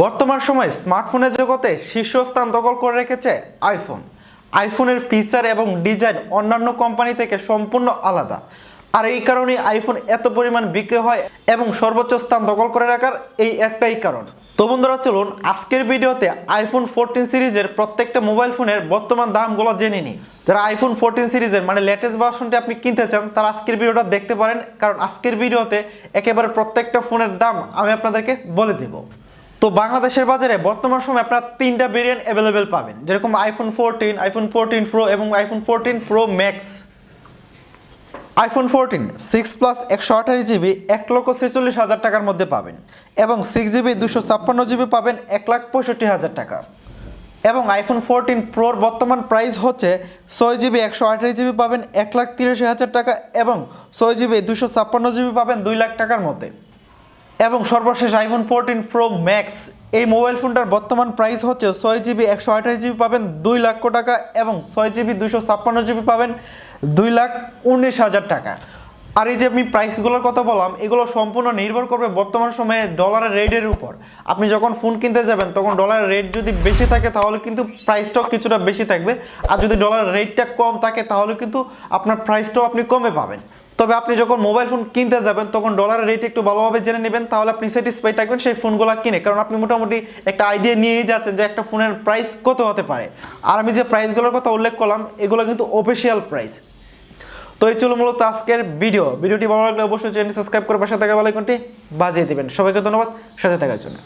বর্তমান সময়ে স্মার্টফোনের জগতে শীর্ষস্থান দখল করে রেখেছে আইফোন। আইফোনের ফিচার এবং ডিজাইন অন্যান্য কোম্পানি থেকে সম্পূর্ণ আলাদা, আর এই কারণেই আইফোন এত পরিমাণ বিক্রি হয় এবং সর্বোচ্চ স্থান দখল করে রাখার এই একটাই কারণ। তো বন্ধুরা, চলুন আজকের ভিডিওতে আইফোন 14 সিরিজের প্রত্যেকটা মোবাইল ফোনের বর্তমান দামগুলো জেনে নিই। যারা আইফোন 14 সিরিজের মানে লেটেস্ট ভার্সনটি আপনি কিনতে চান তারা আজকের ভিডিওটা দেখতে পারেন, কারণ আজকের ভিডিওতে একেবারে প্রত্যেকটা ফোনের দাম আমি আপনাদেরকে বলে দেব। তো বাংলাদেশের বাজারে বর্তমান সময়ে আপনারা তিনটা ভেরিয়েন্ট অ্যাভেলেবেল পাবেন, যেরকম আইফোন 14, আইফোন 14 প্রো এবং iPhone 14 pro max. IPhone 14 6+ 128GB 1,46,000 টাকার মধ্যে পাবেন, এবং 6GB 256GB পাবেন 1,65,000 টাকা। এবং আইফোন 14 প্রোর বর্তমান প্রাইস হচ্ছে 6GB 128GB পাবেন 1,83,000 টাকা, এবং 6GB 256GB পাবেন 2 লাখ টাকার মধ্যে। এবং সর্বশেষ আইফোন 14 প্রো ম্যাক্স, এই মোবাইল ফোনটার বর্তমান প্রাইস হচ্ছে 6GB 128GB পাবেন 2 লক্ষ টাকা, এবং 6GB 256GB পাবেন 2,19,000 টাকা। আর এই যে আমি প্রাইসগুলোর কথা বললাম, এগুলো সম্পূর্ণ নির্ভর করবে বর্তমান সময়ে ডলারের রেটের উপর। আপনি যখন ফোন কিনতে যাবেন তখন ডলারের রেট যদি বেশি থাকে তাহলে কিন্তু প্রাইসটাও কিছুটা বেশি থাকবে, আর যদি ডলারের রেটটা কম থাকে তাহলে কিন্তু আপনার প্রাইসটাও আপনি কমে পাবেন। তবে আপনি যখন মোবাইল ফোন কিনতে যাবেন তখন ডলারের রেট একটু ভালোভাবে জেনে নেবেন, তাহলে আপনি স্যাটিসফাই থাকবেন সেই ফোনগুলো কিনে, কারণ আপনি মোটামুটি একটা আইডিয়া নিয়েই যাচ্ছেন যে একটা ফোনের প্রাইস কত হতে পারে। আর আমি যে প্রাইসগুলোর কথা উল্লেখ করলাম এগুলো কিন্তু অফিসিয়াল প্রাইস। তো এই ছিল মূলত আজকের ভিডিওটি ভালো লাগলে অবশ্যই চ্যানেলটি সাবস্ক্রাইব করে পাশে থাকা বেল আইকনটি বাজিয়ে দিবেন। সবাইকে ধন্যবাদ সাথে থাকার জন্য।